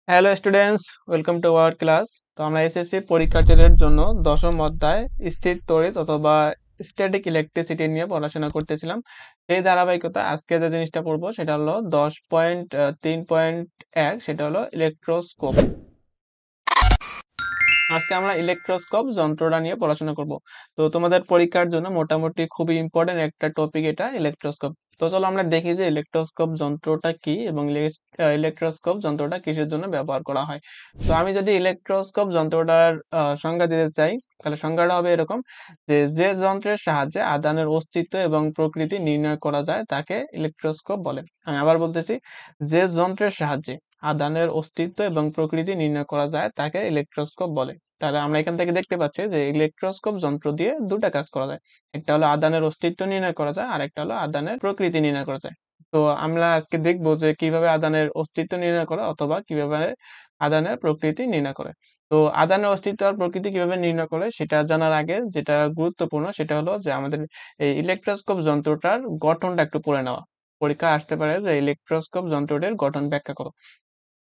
Hello students, welcome to our class. তো আমরা SSC পরীক্ষার্থীদের জন্য দশম অধ্যায় স্থির তড়িৎ অথবা স্ট্যাটিক ইলেকট্রিসিটি নিয়ে পড়াশোনা করতেছিলাম। এই ধারাবাহিকতা আজকে যে জিনিসটা পড়বো সেটা হলো 10.3.1, সেটা হলো ইলেকট্রোস্কোপ। আজকে আমরা ইলেকট্রোস্কোপ যন্ত্রটা নিয়ে পড়াশোনা করব। তো তোমাদের পরীক্ষার জন্য মোটামুটি খুবই ইম্পর্টেন্ট একটা টপিক এটা, ইলেকট্রোস্কোপ। তো চলো আমরা দেখি যে ইলেকট্রোস্কোপ যন্ত্রটা কি এবং ইলেকট্রোস্কোপ যন্ত্রটা কিসের জন্য ব্যবহার করা হয়। তো আমি যদি ইলেকট্রোস্কোপ যন্ত্রটার সংজ্ঞা দিতে চাই, তাহলে সংজ্ঞাটা হবে এরকম যে যে যন্ত্রের সাহায্যে আধানের অস্তিত্ব এবং প্রকৃতি নির্ণয় করা যায় তাকে ইলেকট্রোস্কোপ বলে। আমি আবার বলতেছি, যে যন্ত্রের সাহায্যে আধানের অস্তিত্ব এবং প্রকৃতি নির্ণয় করা যায় তাকে ইলেকট্রোস্কোপ বলে। তাহলে আমরা এখান থেকে দেখতে পাচ্ছি যে ইলেকট্রোস্কোপ যন্ত্র দিয়ে দুটা কাজ করা যায়। একটা হলো আধানের অস্তিত্ব নির্ণয় করা যায়, আর একটা হলো আধানের প্রকৃতি নির্ণয় করা যায়। তো আমরা আজকে দেখবো যে কিভাবে আধানের অস্তিত্ব নির্ণয় করে অথবা কিভাবে আধানের প্রকৃতি নির্ণয় করে। তো আধানের অস্তিত্ব আর প্রকৃতি কিভাবে নির্ণয় করে সেটা জানার আগে যেটা গুরুত্বপূর্ণ সেটা হলো যে আমাদের এই ইলেকট্রোস্কোপ যন্ত্রটার গঠনটা একটু পড়ে নেওয়া। পরীক্ষা আসতে পারে যে ইলেকট্রোস্কোপ যন্ত্রটির গঠন ব্যাখ্যা করো।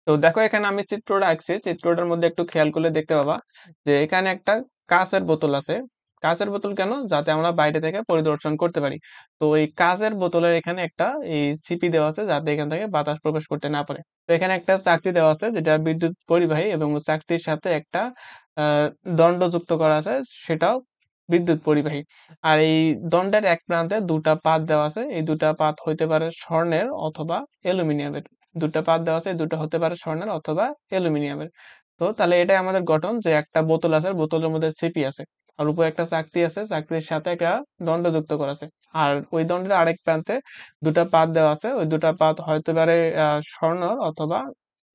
তো দেখো এখানে আমি চিত্রটা আঁকছি, চিত্রটার মধ্যে একটু খেয়াল করলে দেখতে পাবা যে এখানে একটা কাঁচের বোতল আছে। কাঁচের বোতল কেন? যাতে আমরা বাইরে থেকে পরিদর্শন করতে পারি। তো এই কাঁচের বোতলের এখানে একটা এই সিপি দেওয়া আছে যাতে এখান থেকে বাতাস প্রবেশ করতে না পারে। তো এখানে একটা চাকতি দেওয়া আছে যেটা বিদ্যুৎ পরিবাহী এবং চাকতির সাথে একটা আহ দণ্ড যুক্ত করা আছে, সেটাও বিদ্যুৎ পরিবাহী। আর এই দণ্ডের এক প্রান্তে দুটা পাত দেওয়া আছে, এই দুটা পাত হইতে পারে স্বর্ণের অথবা অ্যালুমিনিয়ামের। দুটা পাত দেওয়া আছে, দুটো হতে পারে স্বর্ণের অথবা অ্যালুমিনিয়ামের। তো তাহলে এটাই আমাদের গঠন যে একটা বোতল আছে, বোতলের মধ্যে সিপি আছে, আর উপরে একটা চাকতি আছে, চাকতির সাথে একটা দণ্ড যুক্ত করা আছে। আর ওই দণ্ডের আরেক প্রান্তে দুটা পাত দেওয়া আছে, ওই দুটা পাত হতে পারে স্বর্ণ অথবা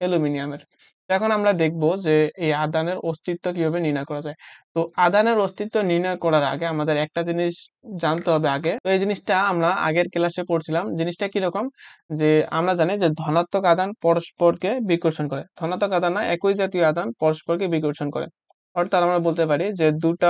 অ্যালুমিনিয়ামের। এখন আমরা দেখব যে এই আধানের অস্তিত্ব কিভাবে নির্ণয় করা যায়। তো আধানের অস্তিত্ব নির্ণয় করার আগে আমাদের একটা জিনিস জানতে হবে আগে। তো এই জিনিসটা আমরা আগের ক্লাসে পড়ছিলাম। জিনিসটা কিরকম যে আমরা জানি যে ধনাত্মক আধান পরস্পরকে বিকর্ষণ করে, ধনাত্মক আধান না, একই জাতীয় আধান পরস্পরকে বিকর্ষণ করে। অর্থাৎ আমরা বলতে পারি যে দুটা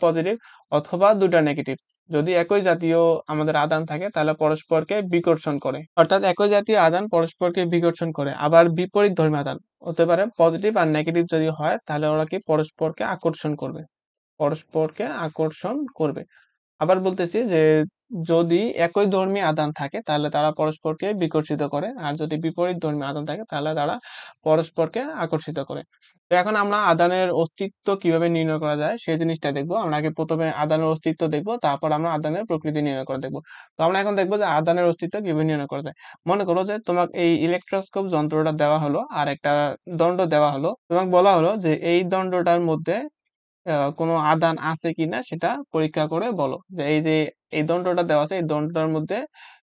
পজিটিভ অথবা দুটা নেগেটিভ যদি একই জাতীয় আমাদের আধান থাকে তাহলে পরস্পরকে বিকর্ষণ করে। অর্থাৎ একই জাতীয় আধান পরস্পরকে বিকর্ষণ করে। আবার বিপরীত ধর্মী আধান হতে পারে পজিটিভ আর নেগেটিভ যদি হয় তাহলে ওরা কি পরস্পরকে আকর্ষণ করবে, পরস্পরকে আকর্ষণ করবে। আবার বলতেছি যে যদি একই ধর্মী আধান থাকে তাহলে তারা পরস্পরকে বিকর্ষিত করে, আর যদি বিপরীত ধর্মী আধান থাকে তাহলে তারা পরস্পরকে আকর্ষিত করে। তো এখন আমরা আধানের অস্তিত্ব কিভাবে নির্ণয় করা যায় সেই জিনিসটা দেখবো। আমরা আগে প্রথমে আধানের অস্তিত্ব দেখবো, তারপর আমরা আধানের প্রকৃতি নির্ণয় করে দেখবো। তো আমরা এখন দেখবো যে আধানের অস্তিত্ব কিভাবে নির্ণয় করা যায়। মনে করো যে তোমাকে এই ইলেকট্রোস্কোপ যন্ত্রটা দেওয়া হলো আর একটা দণ্ড দেওয়া হলো, তোমাকে বলা হলো যে এই দণ্ডটার মধ্যে কোনো আদান আছে কিনা সেটা পরীক্ষা করে বলো। যে এই যে এই দণ্ডটা দেওয়া আছে, এই দণ্ডটার মধ্যে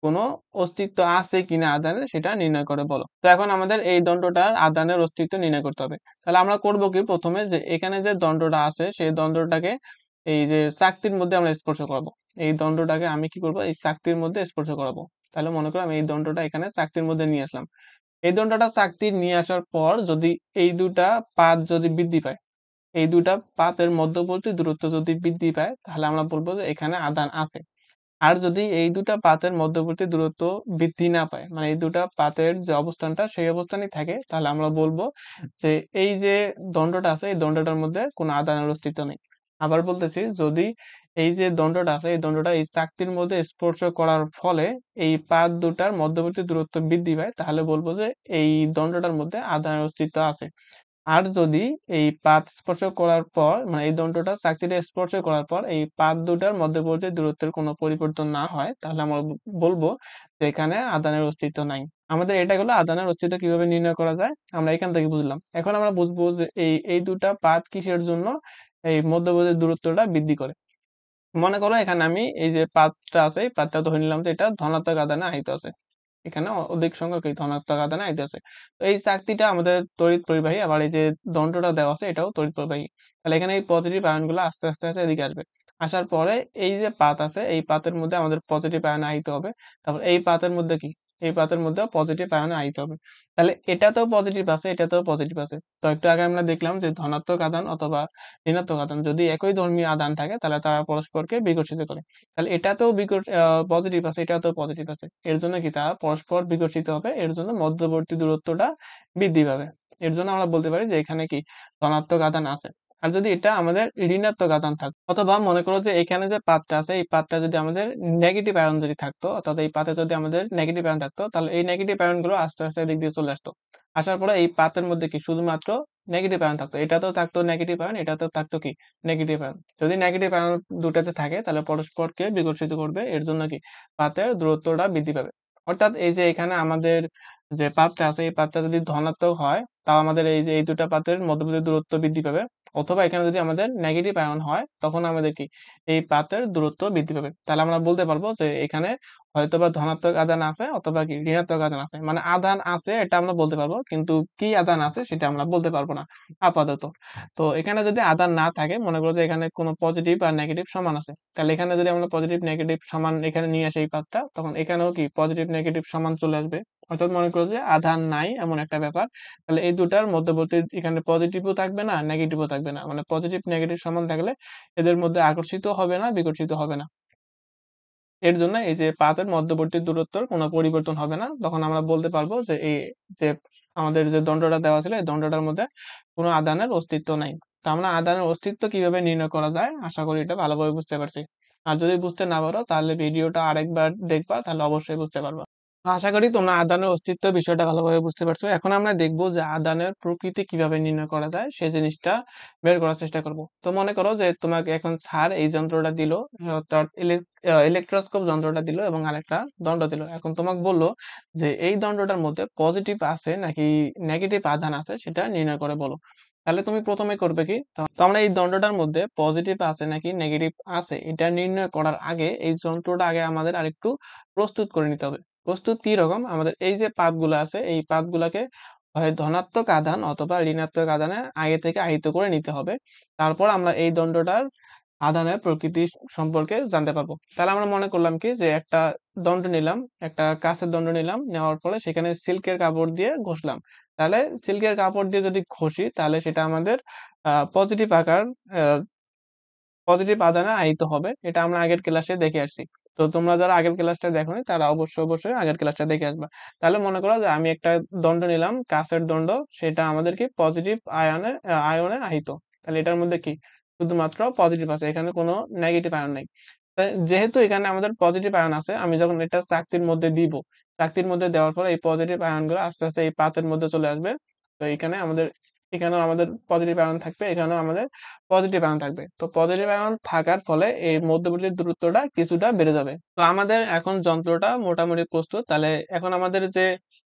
কোনো অস্তিত্ব আছে কিনা আদানের সেটা নির্ণয় করে বলো। তো এখন আমাদের এই দণ্ডটার আদানের অস্তিত্ব নির্ণয় করতে হবে। তাহলে আমরা করব কি, প্রথমে যে এখানে যে দণ্ডটা আছে সেই দণ্ডটাকে এই যে চাকতির মধ্যে আমরা স্পর্শ করাবো। এই দণ্ডটাকে আমি কি করব, এই চাকতির মধ্যে স্পর্শ করাবো। তাহলে মনে করো আমি এই দণ্ডটা এখানে চাকতির মধ্যে নিয়ে আসলাম। এই দণ্ডটা চাকতির নিয়ে আসার পর যদি এই দুটা পাত যদি বৃদ্ধি পায়, এই দুটা পাতের মধ্যবর্তী দূরত্ব যদি বৃদ্ধি পায় তাহলে আমরা বলবো যে এখানে আধান আছে। আর যদি এই দুটা পাতের মধ্যবর্তী দূরত্ব বৃদ্ধি না পায়, মানে এই দুটা পাতের যে অবস্থানটা সেই অবস্থানই থাকে, তাহলে আমরা বলবো যে এই যে দণ্ডটা আছে এই দণ্ডটার মধ্যে কোনো আধানের অস্তিত্ব নেই। আবার বলতেছি, যদি এই যে দণ্ডটা আছে এই দণ্ডটা এই চাকতির মধ্যে স্পর্শ করার ফলে এই পাত দুটার মধ্যবর্তী দূরত্ব বৃদ্ধি পায় তাহলে বলবো যে এই দণ্ডটার মধ্যে আধানের অস্তিত্ব আছে। আর যদি এই পাত স্পর্শ করার পর, মানে এই দণ্ডটা চাকতিতে স্পর্শ করার পর এই পাত দুটার মধ্যবর্তী দূরত্বের কোনো পরিবর্তন না হয় তাহলে আমরা বলবো যে এখানে আধানের অস্তিত্ব নাই। আমাদের এটা হলো আধানের অস্তিত্ব কিভাবে নির্ণয় করা যায়, আমরা এখান থেকে বুঝলাম। এখন আমরা বুঝবো যে এই এই দুটা পাত কিসের জন্য এই মধ্যবর্তী দূরত্বটা বৃদ্ধি করে। মনে করো এখানে আমি এই যে পাতটা আছে এই পাতটা ধরে নিলাম যে এটা ধনাত্মক আধানে আহিত আছে। এখানে অধিক সংখ্যক এই ধনাত্মক আধানে আইতেছে। তো এই চাকতিটা আমাদের তড়িৎ পরিবাহী, আবার এই যে দণ্ডটা দেওয়া আছে এটাও তড়িৎ পরিবাহী। তাহলে এখানে এই পজিটিভ আয়নগুলো আস্তে আস্তে আস্তে এদিকে আসবে। আসার পরে এই যে পাত আছে এই পাতের মধ্যে আমাদের পজিটিভ আয়ন আহিত হবে। তারপর এই পাতের মধ্যে কি এই পাতের মধ্যে পজিটিভ আয়ন আহিত হবে। তাহলে এটাতেও পজিটিভ আছে, এটাতেও পজিটিভ আছে। তো একটু আগে আমরা দেখলাম যে ধনাত্মক আধান অথবা ঋণাত্মক আধান যদি একই ধর্মীয় আধান থাকে তাহলে তারা পরস্পরকে বিকর্ষিত করে। তাহলে এটাতেও পজিটিভ আছে, এটাতেও পজিটিভ আছে, এর জন্য কি তারা পরস্পর বিকর্ষিত হবে, এর জন্য মধ্যবর্তী দূরত্বটা বৃদ্ধি পাবে। এর জন্য আমরা বলতে পারি যে এখানে কি ধনাত্মক আধান আছে। আর যদি এটা আমাদের ঋণাত্মক আধান থাকতো, অথবা মনে করো যে এখানে যে পাতটা আছে এই পাতটা যদি আমাদের নেগেটিভ আয়ন যদি থাকতো, অর্থাৎ এই পাতে যদি আমাদের নেগেটিভ আয়ন থাকতো, তাহলে এই নেগেটিভ আয়ন গুলো আস্তে আস্তে এদিক দিয়ে চলে আসতো। আসার পরে এই পাতের মধ্যে কি শুধুমাত্র নেগেটিভ আয়ন থাকতো, এটাতেও থাকতো নেগেটিভ আয়ন, এটাতেও থাকতো কি নেগেটিভ আয়ন। যদি নেগেটিভ আয়ন দুটাতে থাকে তাহলে পরস্পরকে বিকর্ষিত করবে, এর জন্য কি পাতের দূরত্বটা বৃদ্ধি পাবে। অর্থাৎ এই যে এখানে আমাদের যে পাতটা আছে এই পাতটা যদি ধনাত্মক হয়, তাও আমাদের এই যে এই দুটা পাতের মধ্যবর্তী দূরত্ব বৃদ্ধি পাবে। অথবা এখানে যদি আমাদের নেগেটিভ আয়ন হয় তখন আমাদের কি এই পাতের দূরত্ব বৃদ্ধি পাবে। তাহলে আমরা বলতে পারবো যে এখানে হয়তোবা ধনাত্মক আধান আছে অথবা কি ঋণাত্মক আধান আছে, মানে আধান আছে এটা আমরা বলতে পারবো, কিন্তু কি আধান আছে সেটা আমরা বলতে পারবো না আপাতত। তো এখানে যদি আধান না থাকে, মনে করো যে এখানে কোনো পজিটিভ আর নেগেটিভ সমান আছে, তাহলে এখানে যদি আমরা পজিটিভ নেগেটিভ সমান এখানে নিয়ে আসি এই পাতটা, তখন এখানেও কি পজিটিভ নেগেটিভ সমান চলে আসবে। অর্থাৎ মনে করো যে আধান নাই এমন একটা ব্যাপার। তাহলে এই দুটার মধ্যবর্তী এখানে পজিটিভও থাকবে না, নেগেটিভও থাকবে না, মানে পজিটিভ নেগেটিভ সমান থাকলে এদের মধ্যে আকর্ষিত হবে না, বিকর্ষিত হবে না। এর জন্য এই যে পাতের মধ্যবর্তী দূরত্বের কোনো পরিবর্তন হবে না। তখন আমরা বলতে পারবো যে এই যে আমাদের যে দণ্ডটা দেওয়া ছিল এই দণ্ডটার মধ্যে কোনো আধানের অস্তিত্ব নাই। তো আমরা আধানের অস্তিত্ব কিভাবে নির্ণয় করা যায় আশা করি এটা ভালোভাবে বুঝতে পারছি। আর যদি বুঝতে না পারো তাহলে ভিডিওটা আরেকবার দেখবা, তাহলে অবশ্যই বুঝতে পারবা। আশা করি তোমরা আদানের অস্তিত্ব বিষয়টা ভালোভাবে বুঝতে পারছো। এখন আমরা দেখবো যে আদানের প্রকৃতি কিভাবে নির্ণয় করা যায় সেই জিনিসটা বের করার চেষ্টা করব। তো মনে করো যে তোমাকে এখন স্যার এই যন্ত্রটা দিল, অর্থাৎ ইলেকট্রোস্কোপ যন্ত্রটা দিল এবং আরেকটা দণ্ড দিল। এখন তোমাকে বললো যে এই দণ্ডটার মধ্যে পজিটিভ আছে নাকি নেগেটিভ আধান আছে সেটা নির্ণয় করে বলো। তাহলে তুমি প্রথমে করবে কি, তো আমরা এই দণ্ডটার মধ্যে পজিটিভ আছে নাকি নেগেটিভ আছে এটা নির্ণয় করার আগে এই যন্ত্রটা আগে আমাদের আরেকটু প্রস্তুত করে নিতে হবে। প্রস্তুত কি রকম, আমাদের এই যে পাতগুলো আছে এই পাতগুলাকে হয় ধনাত্মক আধান অথবা ঋণাত্মক আধানে আগে থেকে আহিত করে নিতে হবে। তারপর আমরা এই দণ্ডটার আধানের প্রকৃতি সম্পর্কে জানতে পারবো। তাহলে আমরা মনে করলাম কি যে একটা দণ্ড নিলাম, একটা কাঁচের দণ্ড নিলাম, নেওয়ার পরে সেখানে সিল্কের কাপড় দিয়ে ঘষলাম। তাহলে সিল্কের কাপড় দিয়ে যদি ঘষি তাহলে সেটা আমাদের পজিটিভ আকার পজিটিভ আধানে আহিত হবে। এটা আমরা আগের ক্লাসে দেখে আসছি। তো তোমরা যারা আগের ক্লাসটা দেখোনি তারা অবশ্যই আগের ক্লাসটা দেখে আসবা। তাহলে মনে করো যে আমি একটা দণ্ড নিলাম, কাঁচের দণ্ড, সেটা আমাদের কি পজিটিভ আয়নে আহিত। তাহলে এটার মধ্যে কি শুধুমাত্র পজিটিভ আছে, এখানে কোনো নেগেটিভ আয়ন নাই। যেহেতু এখানে আমাদের পজিটিভ আয়ন আছে, আমি যখন এটা চাকতির মধ্যে দিব, চাকতির মধ্যে দেওয়ার পরে এই পজিটিভ আয়ন গুলো আস্তে আস্তে এই পাতের মধ্যে চলে আসবে। তো এখানেও আমাদের পজিটিভ আয়ন থাকবে, এখানেও আমাদের পজিটিভ আয়ন থাকবে। তো পজিটিভ আয়ন থাকার ফলে এই মধ্যবর্তী দূরত্বটা কিছুটা বেড়ে যাবে। তো আমাদের এখন যন্ত্রটা মোটামুটি প্রস্তুত। তাহলে এখন আমাদের যে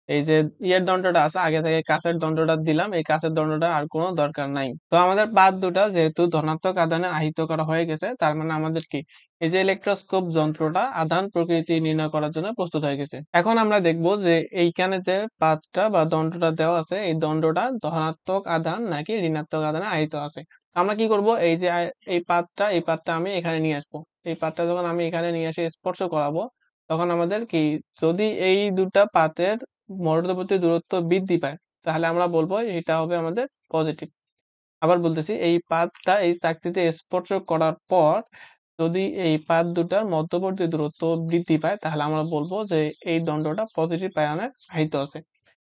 এই যে ইয়ের দণ্ডটা আছে, আগে থেকে কাঁচের দণ্ডটা দিলাম, এই কাঁচের দণ্ডটা আর কোনো দরকার নাই। তো আমাদের পাত দুটা যেহেতু ধনাত্মক আধানে আহিত করা হয়ে গেছে, তার মানে আমাদের কি এই যে ইলেকট্রোস্কোপ যন্ত্রটা আধান প্রকৃতি নির্ণয় করার জন্য প্রস্তুত হয়ে গেছে। এখন আমরা দেখবো যে এইখানে যে পাতটা বা দণ্ডটা দেওয়া আছে এই দণ্ডটা ধনাত্মক আধান নাকি ঋণাত্মক আধানে আহিত আছে। আমরা কি করব, এই যে এই পাতটা আমি এখানে নিয়ে আসবো। এই পাতটা যখন আমি এখানে নিয়ে এসে স্পর্শ করাবো, তখন আমাদের কি যদি এই দুটা পাতের মধ্যবর্তী দূরত্ব বৃদ্ধি পায় তাহলে আমরা বলবো এটা হবে আমাদের পজিটিভ। আবার বলতেছি, এই পাতটা এই চাকতিতে স্পর্শ করার পর যদি এই পাত দুটার মধ্যবর্তী দূরত্ব বৃদ্ধি পায় তাহলে আমরা বলবো যে এই দণ্ডটা পজিটিভ আয়নে আহিত আছে।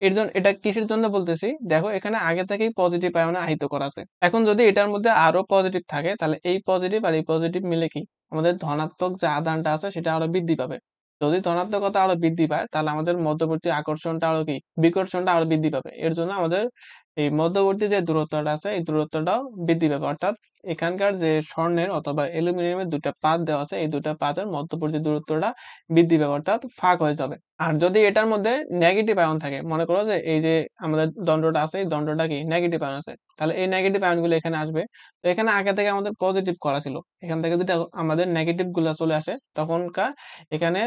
এর জন্য এটা কিসের জন্য বলতেছি, দেখো এখানে আগে থেকেই পজিটিভ আয়নে আহিত করা আছে। এখন যদি এটার মধ্যে আরো পজিটিভ থাকে তাহলে এই পজিটিভ আর এই পজিটিভ মিলে কি আমাদের ধনাত্মক যে আধানটা আছে সেটা আরো বৃদ্ধি পাবে। যদি ধনাত্মকতা আরো বৃদ্ধি পায় তাহলে আমাদের মধ্যবর্তী আকর্ষণটা আরো কি বিকর্ষণটা আরো বৃদ্ধি পাবে। এর জন্য আমাদের এই মধ্যবর্তী যে দূরত্বটা আছে এই দূরত্বটাও বৃদ্ধি পাবে। অর্থাৎ এখানকার যে স্বর্ণের অথবা অ্যালুমিনিয়ামের দুটা পাত দেওয়া আছে এই দুটা পাতের মধ্যবর্তী দূরত্বটা বৃদ্ধি পাবে, অর্থাৎ ফাঁক হয়ে যাবে। আর যদি এটার মধ্যে নেগেটিভ আয়ন থাকে, মনে করো যে এই যে আমাদের দণ্ডটা আছে এই দণ্ডটা কি নেগেটিভ আয়ন আছে, তাহলে এই নেগেটিভ আয়ন গুলো এখানে আসবে। তো এখানে আগে থেকে আমাদের পজিটিভ করা ছিল, এখান থেকে যদি আমাদের নেগেটিভ গুলা চলে আসে তখনকার এখানে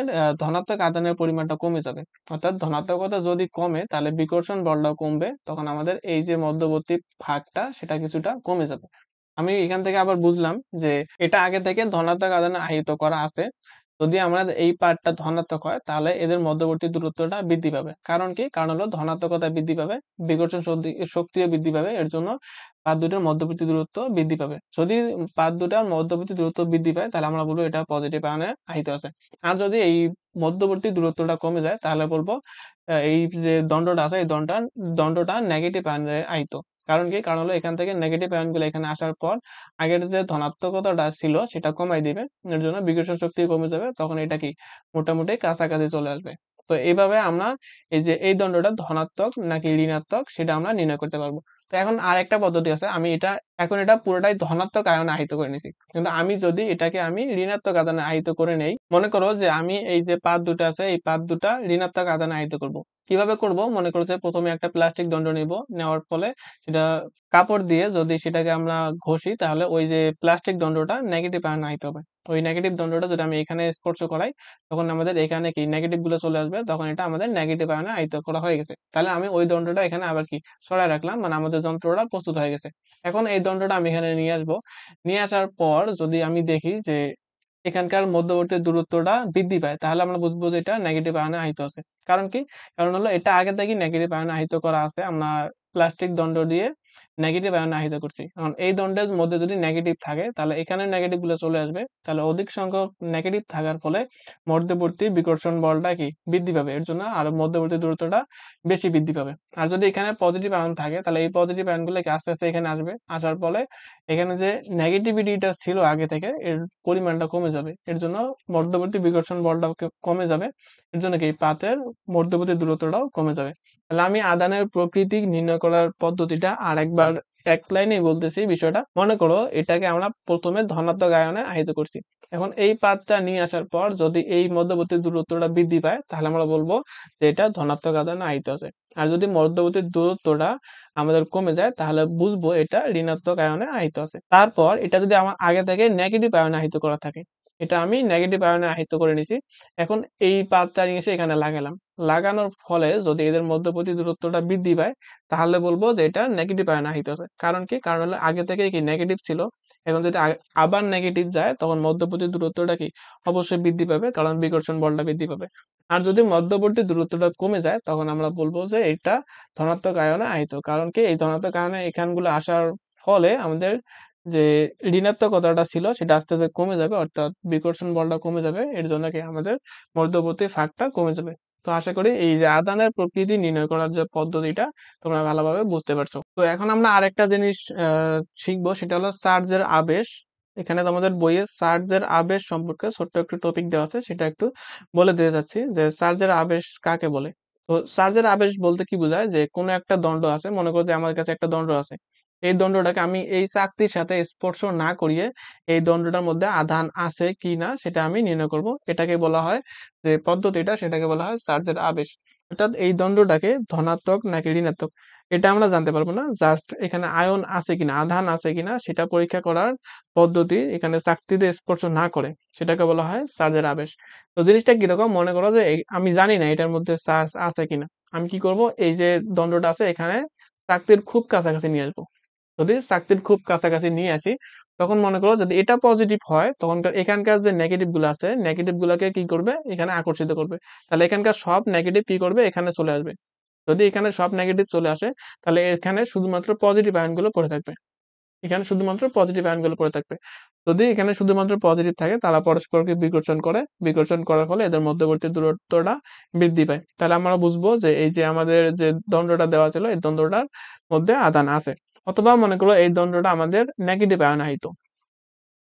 ধনাত্মক আধানের পরিমাণটা কমে যাবে। অর্থাৎ ধনাত্মকতা যদি কমে তাহলে বিকর্ষণ বলটাও কমবে, তখন আমাদের এই যে মধ্যবর্তী ভাগটা সেটা কিছুটা কমে যাবে। আমি এখান থেকে আবার বুঝলাম যে এটা আগে থেকে ধনাত্মক আধানে আহিত করা আছে। তো যদি আমাদের এই পার্টটা ধনাত্মক হয় তাহলে এদের মধ্যবর্তী দূরত্বটা বৃদ্ধি পাবে। কারণ কি? কারণ হলো ধনাত্মকতা বৃদ্ধি পাবে, বিকর্ষণ শক্তিও বৃদ্ধি পাবে। এর জন্য পাত দুটার মধ্যবর্তী দূরত্ব বৃদ্ধি পাবে। যদি পাত দুটার মধ্যবর্তী দূরত্ব বৃদ্ধি পায় তাহলে আমরা বলবো এটা পজিটিভ আয়নে আহিত আছে। আর যদি এই মধ্যবর্তী দূরত্বটা কমে যায় তাহলে বলবো এই যে দণ্ডটা আছে এই দণ্ডটা নেগেটিভ আয়নে আহিত। কারণ কি? কারণ হলো এখান থেকে নেগেটিভ আয়ন গুলো এখানে আসার পর আগের যে ধনাত্মকতাটা ছিল সেটা কমাই দিবে। এর জন্য বিকর্ষণ শক্তি কমে যাবে। তখন এটা কি মোটামুটি কাছাকাছি চলে আসবে। তো এইভাবে আমরা এই যে এই দণ্ডটা ধনাত্মক নাকি ঋণাত্মক সেটা আমরা নির্ণয় করতে পারবো। তো এখন আরেকটা পদ্ধতি আছে। এখন এটা পুরোটাই ধনাত্মক আয়নে আহিত করে নিছি। কিন্তু আমি যদি এটাকে ঋণাত্মক আদানে আহিত করে নেই, মনে করো যে আমি এই যে পাত দুটা আছে এই পাত দুটা ঋণাত্মক আদানে আহিত করব। কিভাবে করব? মনে করো যে প্রথমে একটা প্লাস্টিক দণ্ড নিব, নেওয়ার ফলে সেটা কাপড় দিয়ে যদি সেটাকে আমরা ঘষি তাহলে ওই যে প্লাস্টিক দণ্ডটা নেগেটিভ আয়নে আহিত হবে। ওই নেগেটিভ দণ্ডটা যদি আমি এখানে স্পর্শ করাই তখন আমাদের এখানে কি নেগেটিভ গুলো চলে আসবে, তখন এটা আমাদের নেগেটিভ আয়নে আহিত করা হয়ে গেছে। তাহলে আমি ওই দণ্ডটা এখানে আবার কি সরায় রাখলাম, মানে আমাদের যন্ত্রটা প্রস্তুত হয়ে গেছে। এখন এই দণ্ডটা আমি এখানে নিয়ে আসবো। নিয়ে আসার পর যদি আমি দেখি যে এখানকার মধ্যবর্তী দূরত্বটা বৃদ্ধি পায় তাহলে আমরা বুঝবো যে এটা নেগেটিভ আয়নে আহিত আছে। কারণ কি? কারণ হলো এটা আগে থেকে নেগেটিভ আয়নে আহিত করা আছে। আমরা প্লাস্টিক দণ্ড দিয়ে নেগেটিভ আয়নে আহিত করছি। কারণ এই দণ্ডের মধ্যে যদি নেগেটিভ থাকে তাহলে এখানে নেগেটিভ গুলো চলে আসবে। তাহলে অধিক সংখ্যক নেগেটিভ থাকার ফলে মধ্যবর্তী বিকর্ষণ বলটা কি বৃদ্ধি পাবে। এর জন্য আর মধ্যবর্তী দূরত্বটা বেশি বৃদ্ধি পাবে। আর যদি এখানে পজিটিভ আয়ন থাকে তাহলে এই পজিটিভ আয়নগুলো কি আস্তে আস্তে এখানে আসবে। আসার ফলে এখানে যে নেগেটিভিটিটা ছিল আগে থেকে এর পরিমাণটা কমে যাবে। এর জন্য মধ্যবর্তী বিকর্ষণ বলটা কমে যাবে। এর জন্য কি পাতের মধ্যবর্তী দূরত্বটাও কমে যাবে। তাহলে আমি আদানের প্রকৃতি নির্ণয় করার পদ্ধতিটা আরেকবার এক লাইনেই বলতেছি বিষয়টা। মনে করো এটাকে আমরা প্রথমে ধনাত্মক আয়নে আহিত করছি। এখন এই পাতটা নিয়ে আসার পর যদি এই মধ্যবর্তী দূরত্বটা বৃদ্ধি পায় তাহলে আমরা বলবো যে এটা ধনাত্মক আয়নে আহিত আছে। আর যদি মধ্যবর্তী দূরত্বটা আমাদের কমে যায় তাহলে বুঝবো এটা ঋণাত্মক আয়নে আহিত আছে। তারপর এটা যদি আমার আগে থেকে নেগেটিভ আয়নে আহিত করা থাকে, এটা আমি নেগেটিভ আয়নে আহিত করে নিছি। এখন এই পাতটা নিয়ে এসে এখানে লাগালাম। লাগানোর ফলে যদি এদের মধ্যবর্তী দূরত্বটা বৃদ্ধি পায় তাহলে বলবো যে এটা নেগেটিভ আয়নে আহিত আছে। কারণ কি? কারণ হলো আগে থেকে কি নেগেটিভ ছিল। এখন যদি আবার নেগেটিভ যায় তখন মধ্যবর্তী দূরত্বটা কি অবশ্যই বৃদ্ধি পাবে, কারণ বিকর্ষণ বলটা বৃদ্ধি পাবে। আর যদি মধ্যবর্তী দূরত্বটা কমে যায় তখন আমরা বলবো যে এটা ধনাত্মক আয়নে আহিত। কারণ কি? এই ধনাত্মক আয়নে এখানগুলো আসার ফলে আমাদের যে ঋণাত্মকতাটা ছিল সেটা আস্তে আস্তে কমে যাবে, অর্থাৎ বিকর্ষণ বলটা কমে যাবে। এর জন্য কি আমাদের মধ্যবর্তী ফাঁকটা কমে যাবে। তো আশা করি এই যে আদানের প্রকৃতি নির্ণয় করার যে পদ্ধতিটা তোমরা ভালোভাবে বুঝতে পারছো। তো এখন আমরা আরেকটা জিনিস শিখবো, সেটা হলো চার্জের আবেশ। এখানে তোমাদের বইয়ে চার্জের আবেশ সম্পর্কে ছোট্ট একটু টপিক দেওয়া আছে, সেটা একটু বলে দিতে যাচ্ছি যে চার্জের আবেশ কাকে বলে। তো চার্জের আবেশ বলতে কি বোঝায়? যে কোনো একটা দণ্ড আছে, মনে করো যে আমার কাছে একটা দণ্ড আছে। এই দণ্ডটাকে আমি এই চাকতির সাথে স্পর্শ না করিয়ে এই দণ্ডটার মধ্যে আধান আছে কি না সেটা আমি নির্ণয় করব। এটাকে বলা হয় যে পদ্ধতিটা, সেটাকে বলা হয় চার্জের আবেশ। অর্থাৎ এই দণ্ডটাকে ধনাত্মক নাকি ঋণাত্মক এটা আমরা জানতে পারবো না, জাস্ট এখানে আয়ন আছে কিনা আধান আছে কিনা সেটা পরীক্ষা করার পদ্ধতি এখানে চাকতিতে স্পর্শ না করে সেটাকে বলা হয় চার্জের আবেশ। তো জিনিসটা কিরকম? মনে করো যে আমি জানি না এটার মধ্যে চার্জ আছে কিনা। আমি কি করব? এই যে দণ্ডটা আছে এখানে চাকতির খুব কাছাকাছি নিয়ে আসবো। যদি চাকতির খুব কাছাকাছি নিয়ে আসি তখন মনে করো যদি এটা পজিটিভ হয় তখন এখানকার যে নেগেটিভ গুলো আছে নেগেটিভ গুলাকে কি করবে? এখানে আকর্ষিত করবে। তাহলে এখানকার সব নেগেটিভ কি করবে? এখানে চলে আসবে। যদি এখানে সব নেগেটিভ চলে আসে তাহলে এখানে শুধুমাত্র পজিটিভ আয়ন গুলো পড়ে থাকবে। এখানে শুধুমাত্র পজিটিভ আয়ন গুলো পড়ে থাকবে। যদি এখানে শুধুমাত্র পজিটিভ থাকে তারা পরস্পরকে বিকর্ষণ করে, বিকর্ষণ করার ফলে এদের মধ্যবর্তী দূরত্বটা বৃদ্ধি পায়। তাহলে আমরা বুঝবো যে এই যে আমাদের যে দ্বন্দ্বটা দেওয়া ছিল এই দ্বন্দ্বটার মধ্যে আধান আছে। অথবা মনে করো এই দ্বন্দ্বটা আমাদের নেগেটিভ আয়ন আহিত।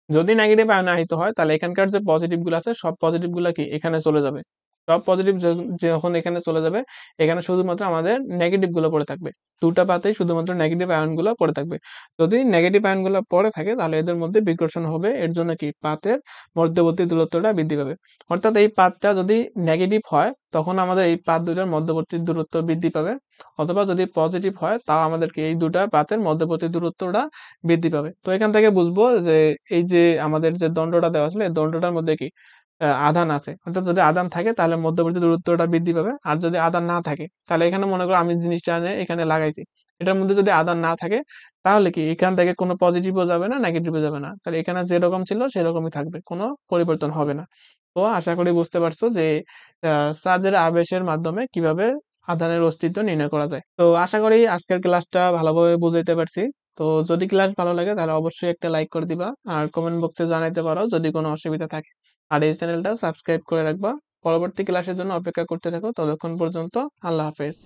যদি নেগেটিভ আয়ন আহিত হয় তাহলে এখানকার যে পজিটিভ গুলো আছে সব পজিটিভ গুলা কি এখানে চলে যাবে। সব পজিটিভ যখন এখানে চলে যাবে এখানে শুধুমাত্র আমাদের নেগেটিভ গুলো পড়ে থাকবে। দুটা পাতেই শুধুমাত্র নেগেটিভ আয়ন গুলো পড়ে থাকবে। যদি নেগেটিভ আয়ন গুলো পড়ে থাকে তাহলে এদের মধ্যে বিকর্ষণ হবে। এর জন্য কি পাতের মধ্যবর্তী দূরত্বটা বৃদ্ধি পাবে। অর্থাৎ এই পাতটা যদি নেগেটিভ হয় তখন আমাদের এই পাত দুটার মধ্যবর্তী দূরত্ব বৃদ্ধি পাবে। অথবা যদি পজিটিভ হয় তাও আমাদেরকে এই দুটা পাতের মধ্যবর্তী দূরত্বটা বৃদ্ধি পাবে। তো এখান থেকে বুঝবো যে এই যে আমাদের যে দণ্ডটা দেওয়া ছিল এই দণ্ডটার মধ্যে কি আধান আছে। অর্থাৎ যদি আধান থাকে তাহলে মধ্যবর্তী দূরত্বটা বৃদ্ধি পাবে। আর যদি আধান না থাকে তাহলে এখানে মনে করো আমি জিনিসটা এনে এখানে লাগাইছি, এটার মধ্যে যদি আধান না থাকে তাহলে কি এখান থেকে কোনো পজিটিভও যাবে না, নেগেটিভও যাবে না। তাহলে এখানে যেরকম ছিল সেরকমই থাকবে। কোনো পরিবর্তন হবে না। তো আশা করি বুঝতে পারছো যে চার্জের আবেশের মাধ্যমে কিভাবে আধানের অস্তিত্ব নির্ণয় করা যায়। তো আশা করি আজকের ক্লাসটা ভালোভাবে বুঝাইতে পারছি। তো যদি ক্লাস ভালো লাগে তাহলে অবশ্যই একটা লাইক করে দিবা আর কমেন্ট বক্সে জানাইতে পারো যদি কোনো অসুবিধা থাকে। আর এই চ্যানেলটা সাবস্ক্রাইব করে রাখবা। পরবর্তী ক্লাসের জন্য অপেক্ষা করতে থাকো। ততক্ষণ পর্যন্ত আল্লাহ হাফেজ।